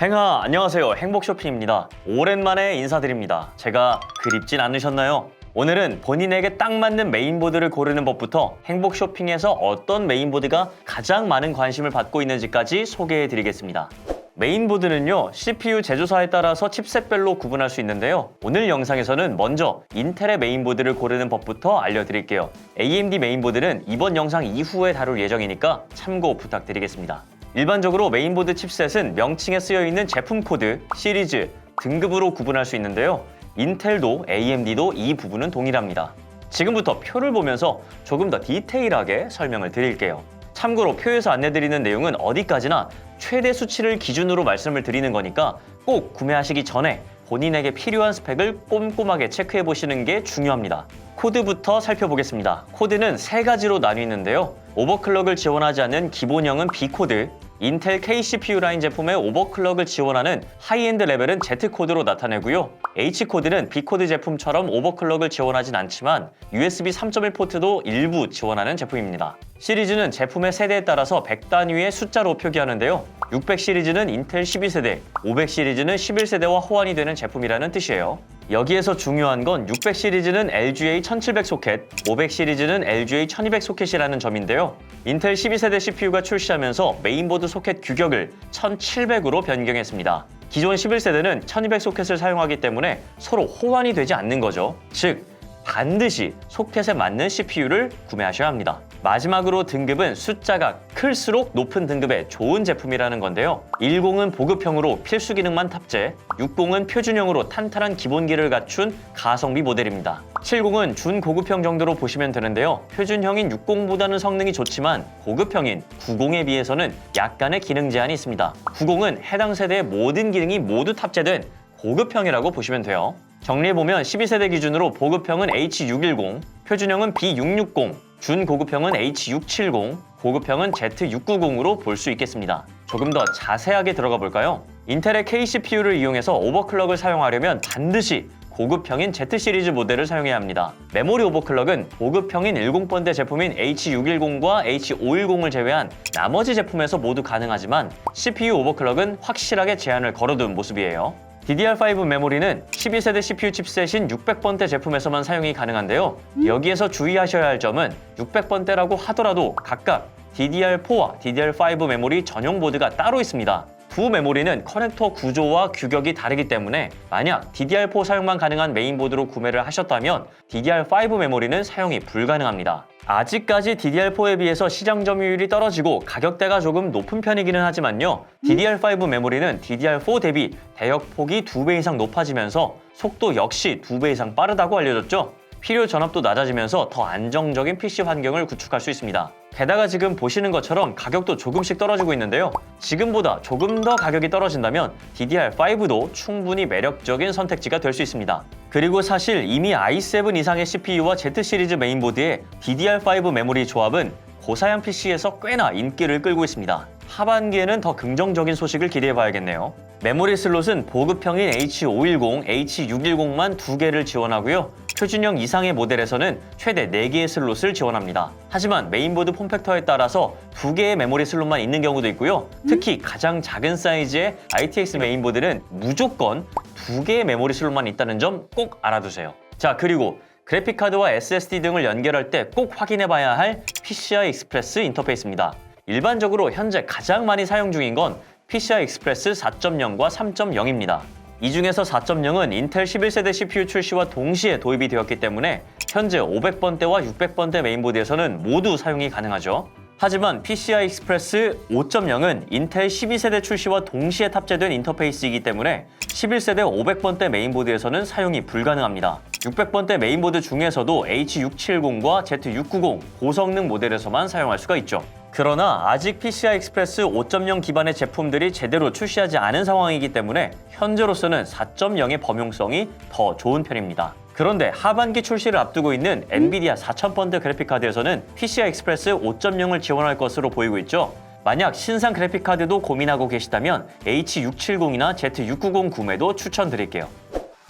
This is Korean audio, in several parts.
행하 안녕하세요. 행복쇼핑입니다. 오랜만에 인사드립니다. 제가 그립진 않으셨나요? 오늘은 본인에게 딱 맞는 메인보드를 고르는 법부터 행복쇼핑에서 어떤 메인보드가 가장 많은 관심을 받고 있는지까지 소개해드리겠습니다. 메인보드는요, CPU 제조사에 따라서 칩셋별로 구분할 수 있는데요. 오늘 영상에서는 먼저 인텔의 메인보드를 고르는 법부터 알려드릴게요. AMD 메인보드는 이번 영상 이후에 다룰 예정이니까 참고 부탁드리겠습니다. 일반적으로 메인보드 칩셋은 명칭에 쓰여있는 제품 코드, 시리즈, 등급으로 구분할 수 있는데요. 인텔도 AMD도 이 부분은 동일합니다. 지금부터 표를 보면서 조금 더 디테일하게 설명을 드릴게요. 참고로 표에서 안내드리는 내용은 어디까지나 최대 수치를 기준으로 말씀을 드리는 거니까 꼭 구매하시기 전에 본인에게 필요한 스펙을 꼼꼼하게 체크해 보시는 게 중요합니다. 코드부터 살펴보겠습니다. 코드는 세 가지로 나뉘는데요. 오버클럭을 지원하지 않는 기본형은 B코드, 인텔 K-CPU 라인 제품의 오버클럭을 지원하는 하이엔드 레벨은 Z코드로 나타내고요. H코드는 B코드 제품처럼 오버클럭을 지원하진 않지만 USB 3.1 포트도 일부 지원하는 제품입니다. 시리즈는 제품의 세대에 따라서 100단위의 숫자로 표기하는데요. 600 시리즈는 인텔 12세대, 500 시리즈는 11세대와 호환이 되는 제품이라는 뜻이에요. 여기에서 중요한 건 600 시리즈는 LGA 1700 소켓, 500 시리즈는 LGA 1200 소켓이라는 점인데요. 인텔 12세대 CPU가 출시하면서 메인보드 소켓 규격을 1700으로 변경했습니다. 기존 11세대는 1200 소켓을 사용하기 때문에 서로 호환이 되지 않는 거죠. 즉, 반드시 소켓에 맞는 CPU를 구매하셔야 합니다. 마지막으로 등급은 숫자가 클수록 높은 등급의 좋은 제품이라는 건데요. 10은 보급형으로 필수 기능만 탑재, 60은 표준형으로 탄탄한 기본기를 갖춘 가성비 모델입니다. 70은 준고급형 정도로 보시면 되는데요. 표준형인 60보다는 성능이 좋지만 고급형인 90에 비해서는 약간의 기능 제한이 있습니다. 90은 해당 세대의 모든 기능이 모두 탑재된 고급형이라고 보시면 돼요. 정리해보면 12세대 기준으로 보급형은 H610, 표준형은 B660, 준고급형은 H670, 고급형은 Z690으로 볼 수 있겠습니다. 조금 더 자세하게 들어가 볼까요? 인텔의 K-CPU를 이용해서 오버클럭을 사용하려면 반드시 고급형인 Z 시리즈 모델을 사용해야 합니다. 메모리 오버클럭은 보급형인 10번대 제품인 H610과 H510을 제외한 나머지 제품에서 모두 가능하지만 CPU 오버클럭은 확실하게 제한을 걸어둔 모습이에요. DDR5 메모리는 12세대 CPU 칩셋인 600번대 제품에서만 사용이 가능한데요. 여기에서 주의하셔야 할 점은 600번대라고 하더라도 각각 DDR4와 DDR5 메모리 전용 보드가 따로 있습니다. 두 메모리는 커넥터 구조와 규격이 다르기 때문에 만약 DDR4 사용만 가능한 메인보드로 구매를 하셨다면 DDR5 메모리는 사용이 불가능합니다. 아직까지 DDR4에 비해서 시장 점유율이 떨어지고 가격대가 조금 높은 편이기는 하지만요. DDR5 메모리는 DDR4 대비 대역폭이 2배 이상 높아지면서 속도 역시 2배 이상 빠르다고 알려졌죠. 필요 전압도 낮아지면서 더 안정적인 PC 환경을 구축할 수 있습니다. 게다가 지금 보시는 것처럼 가격도 조금씩 떨어지고 있는데요. 지금보다 조금 더 가격이 떨어진다면 DDR5도 충분히 매력적인 선택지가 될 수 있습니다. 그리고 사실 이미 i7 이상의 CPU와 Z 시리즈 메인보드의 DDR5 메모리 조합은 고사양 PC에서 꽤나 인기를 끌고 있습니다. 하반기에는 더 긍정적인 소식을 기대해봐야겠네요. 메모리 슬롯은 보급형인 H510, H610만 2개를 지원하고요. 표준형 이상의 모델에서는 최대 4개의 슬롯을 지원합니다. 하지만 메인보드 폼팩터에 따라서 2개의 메모리 슬롯만 있는 경우도 있고요. 특히 가장 작은 사이즈의 ITX 메인보드는 무조건 2개의 메모리 슬롯만 있다는 점 꼭 알아두세요. 자, 그리고 그래픽카드와 SSD 등을 연결할 때 꼭 확인해봐야 할 PCI 익스프레스 인터페이스입니다. 일반적으로 현재 가장 많이 사용 중인 건 PCI 익스프레스 4.0과 3.0입니다. 이 중에서 4.0은 인텔 11세대 CPU 출시와 동시에 도입이 되었기 때문에 현재 500번대와 600번대 메인보드에서는 모두 사용이 가능하죠. 하지만 PCI 익스프레스 5.0은 인텔 12세대 출시와 동시에 탑재된 인터페이스이기 때문에 11세대 500번대 메인보드에서는 사용이 불가능합니다. 600번대 메인보드 중에서도 H670과 Z690 고성능 모델에서만 사용할 수가 있죠. 그러나 아직 PCI 익스프레스 5.0 기반의 제품들이 제대로 출시하지 않은 상황이기 때문에 현재로서는 4.0의 범용성이 더 좋은 편입니다. 그런데 하반기 출시를 앞두고 있는 엔비디아 4000번대 그래픽카드에서는 PCI 익스프레스 5.0을 지원할 것으로 보이고 있죠. 만약 신상 그래픽카드도 고민하고 계시다면 H670이나 Z690 구매도 추천드릴게요.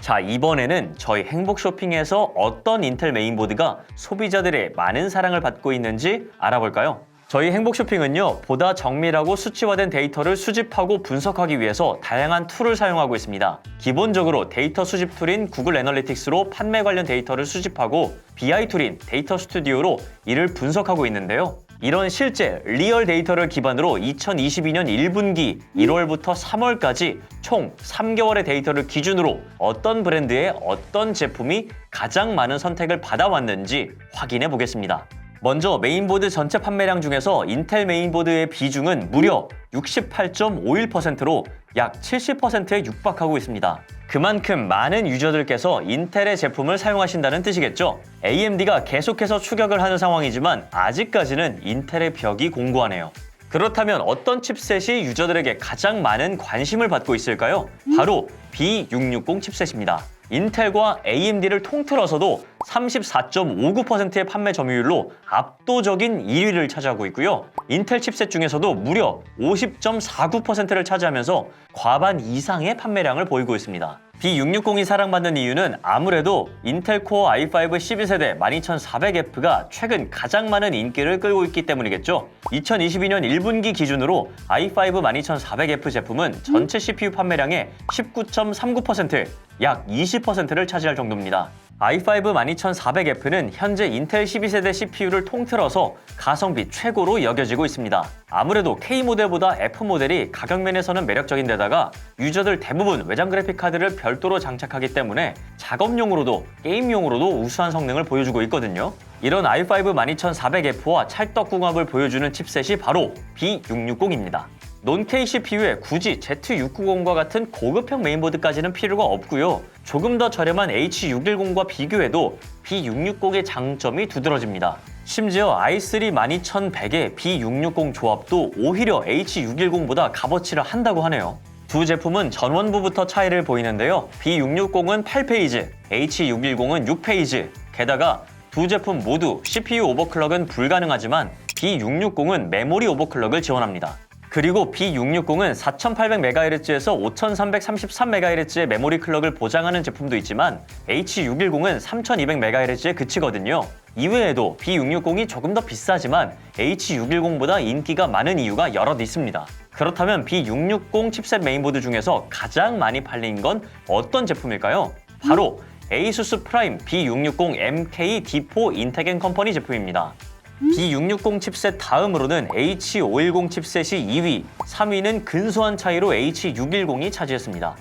자, 이번에는 저희 행복쇼핑에서 어떤 인텔 메인보드가 소비자들의 많은 사랑을 받고 있는지 알아볼까요? 저희 행복쇼핑은요, 보다 정밀하고 수치화된 데이터를 수집하고 분석하기 위해서 다양한 툴을 사용하고 있습니다. 기본적으로 데이터 수집 툴인 구글 애널리틱스로 판매 관련 데이터를 수집하고 BI 툴인 데이터 스튜디오로 이를 분석하고 있는데요. 이런 실제 리얼 데이터를 기반으로 2022년 1분기 1월부터 3월까지 총 3개월의 데이터를 기준으로 어떤 브랜드의 어떤 제품이 가장 많은 선택을 받아왔는지 확인해 보겠습니다. 먼저 메인보드 전체 판매량 중에서 인텔 메인보드의 비중은 무려 68.51%로 약 70%에 육박하고 있습니다. 그만큼 많은 유저들께서 인텔의 제품을 사용하신다는 뜻이겠죠. AMD가 계속해서 추격을 하는 상황이지만 아직까지는 인텔의 벽이 공고하네요. 그렇다면 어떤 칩셋이 유저들에게 가장 많은 관심을 받고 있을까요? 바로 B660 칩셋입니다. 인텔과 AMD를 통틀어서도 34.59%의 판매 점유율로 압도적인 1위를 차지하고 있고요. 인텔 칩셋 중에서도 무려 50.49%를 차지하면서 과반 이상의 판매량을 보이고 있습니다. B660이 사랑받는 이유는 아무래도 인텔 코어 i5 12세대 12400F가 최근 가장 많은 인기를 끌고 있기 때문이겠죠. 2022년 1분기 기준으로 i5 12400F 제품은 전체 CPU 판매량의 19.39%, 약 20%를 차지할 정도입니다. i5 12400F는 현재 인텔 12세대 CPU를 통틀어서 가성비 최고로 여겨지고 있습니다. 아무래도 K 모델보다 F 모델이 가격 면에서는 매력적인 데다가 유저들 대부분 외장 그래픽 카드를 별도로 장착하기 때문에 작업용으로도 게임용으로도 우수한 성능을 보여주고 있거든요. 이런 i5 12400F와 찰떡궁합을 보여주는 칩셋이 바로 B660입니다. 논-K CPU에 굳이 Z690과 같은 고급형 메인보드까지는 필요가 없고요. 조금 더 저렴한 H610과 비교해도 B660의 장점이 두드러집니다. 심지어 i3 12100의 B660 조합도 오히려 H610보다 값어치를 한다고 하네요. 두 제품은 전원부부터 차이를 보이는데요. B660은 8페이지, H610은 6페이지. 게다가 두 제품 모두 CPU 오버클럭은 불가능하지만 B660은 메모리 오버클럭을 지원합니다. 그리고 B660은 4800MHz에서 5333MHz의 메모리 클럭을 보장하는 제품도 있지만 H610은 3200MHz에 그치거든요. 이외에도 B660이 조금 더 비싸지만 H610보다 인기가 많은 이유가 여럿 있습니다. 그렇다면 B660 칩셋 메인보드 중에서 가장 많이 팔린 건 어떤 제품일까요? 바로 ASUS 프라임 B660 MK D4 인텍 앤 컴퍼니 제품입니다. B660 칩셋 다음으로는 H510 칩셋이 2위, 3위는 근소한 차이로 H610이 차지했습니다.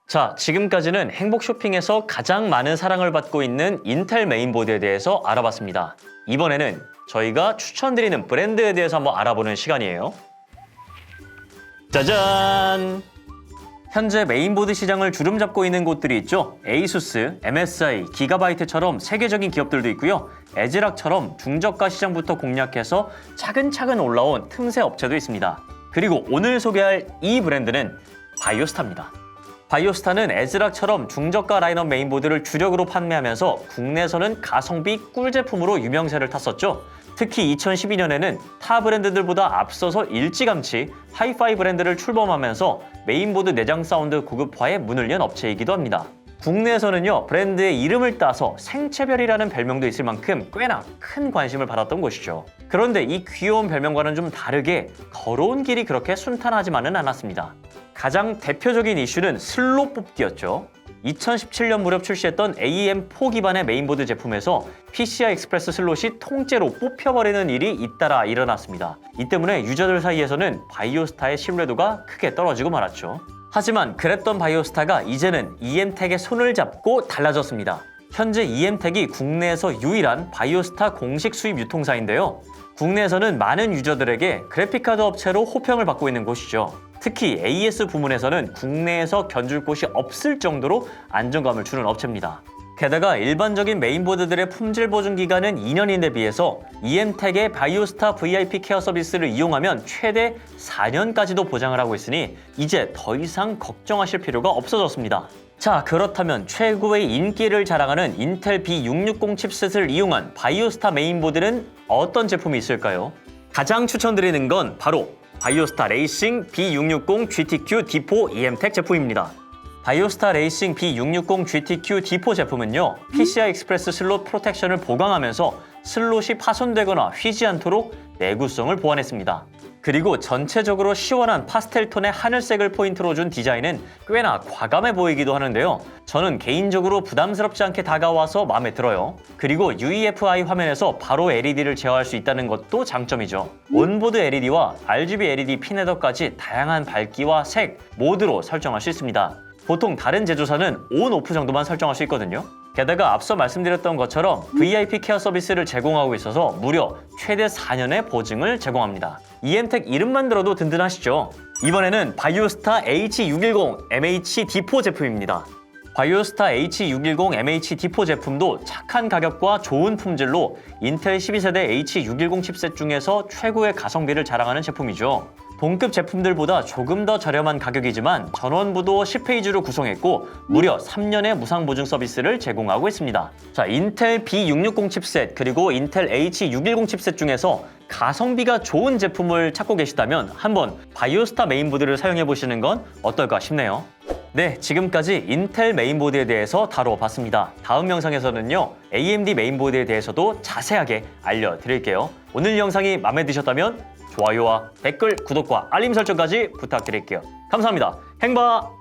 자, 지금까지는 행복 쇼핑에서 가장 많은 사랑을 받고 있는 인텔 메인보드에 대해서 알아봤습니다. 이번에는 저희가 추천드리는 브랜드에 대해서 한번 알아보는 시간이에요. 짜잔! 현재 메인보드 시장을 주름잡고 있는 곳들이 있죠. ASUS, MSI, 기가바이트처럼 세계적인 기업들도 있고요. 에즈락처럼 중저가 시장부터 공략해서 차근차근 올라온 틈새 업체도 있습니다. 그리고 오늘 소개할 이 브랜드는 바이오스타입니다. 바이오스타는 에즈락처럼 중저가 라인업 메인보드를 주력으로 판매하면서 국내에서는 가성비 꿀 제품으로 유명세를 탔었죠. 특히 2012년에는 타 브랜드들보다 앞서서 일찌감치 하이파이 브랜드를 출범하면서 메인보드 내장 사운드 고급화에 문을 연 업체이기도 합니다. 국내에서는요, 브랜드의 이름을 따서 생체별이라는 별명도 있을 만큼 꽤나 큰 관심을 받았던 곳이죠. 그런데 이 귀여운 별명과는 좀 다르게 걸어온 길이 그렇게 순탄하지만은 않았습니다. 가장 대표적인 이슈는 슬롯 뽑기였죠. 2017년 무렵 출시했던 AEM4 기반의 메인보드 제품에서 PCI 익스프레스 슬롯이 통째로 뽑혀버리는 일이 잇따라 일어났습니다. 이 때문에 유저들 사이에서는 바이오스타의 신뢰도가 크게 떨어지고 말았죠. 하지만 그랬던 바이오스타가 이제는 EM텍의 손을 잡고 달라졌습니다. 현재 EM텍이 국내에서 유일한 바이오스타 공식 수입 유통사인데요. 국내에서는 많은 유저들에게 그래픽카드 업체로 호평을 받고 있는 곳이죠. 특히 AES 부문에서는 국내에서 견줄 곳이 없을 정도로 안정감을 주는 업체입니다. 게다가 일반적인 메인보드들의 품질 보증 기간은 2년인데 비해서 EM텍의 바이오스타 VIP 케어 서비스를 이용하면 최대 4년까지도 보장을 하고 있으니 이제 더 이상 걱정하실 필요가 없어졌습니다. 자, 그렇다면 최고의 인기를 자랑하는 인텔 B660 칩셋을 이용한 바이오스타 메인보드는 어떤 제품이 있을까요? 가장 추천드리는 건 바로 바이오스타 레이싱 B660 GTQ D4 EM텍 제품입니다. 바이오스타 레이싱 B660 GTQ D4 제품은요, PCI 익스프레스 슬롯 프로텍션을 보강하면서 슬롯이 파손되거나 휘지 않도록 내구성을 보완했습니다. 그리고 전체적으로 시원한 파스텔 톤의 하늘색을 포인트로 준 디자인은 꽤나 과감해 보이기도 하는데요. 저는 개인적으로 부담스럽지 않게 다가와서 마음에 들어요. 그리고 UEFI 화면에서 바로 LED를 제어할 수 있다는 것도 장점이죠. 온보드 LED와 RGB LED 핀 헤더까지 다양한 밝기와 색, 모드로 설정할 수 있습니다. 보통 다른 제조사는 온, 오프 정도만 설정할 수 있거든요. 게다가 앞서 말씀드렸던 것처럼 VIP 케어 서비스를 제공하고 있어서 무려 최대 4년의 보증을 제공합니다. EMTEC 이름만 들어도 든든하시죠? 이번에는 바이오스타 H610 MHD4 제품입니다. 바이오스타 H610 MHD4 제품도 착한 가격과 좋은 품질로 인텔 12세대 H610 칩셋 중에서 최고의 가성비를 자랑하는 제품이죠. 동급 제품들보다 조금 더 저렴한 가격이지만 전원부도 10페이지로 구성했고 무려 3년의 무상 보증 서비스를 제공하고 있습니다. 자, 인텔 B660 칩셋 그리고 인텔 H610 칩셋 중에서 가성비가 좋은 제품을 찾고 계시다면 한번 바이오스타 메인보드를 사용해 보시는 건 어떨까 싶네요. 네, 지금까지 인텔 메인보드에 대해서 다뤄봤습니다. 다음 영상에서는요, AMD 메인보드에 대해서도 자세하게 알려드릴게요. 오늘 영상이 마음에 드셨다면 좋아요와 댓글, 구독과 알림 설정까지 부탁드릴게요. 감사합니다. 행바!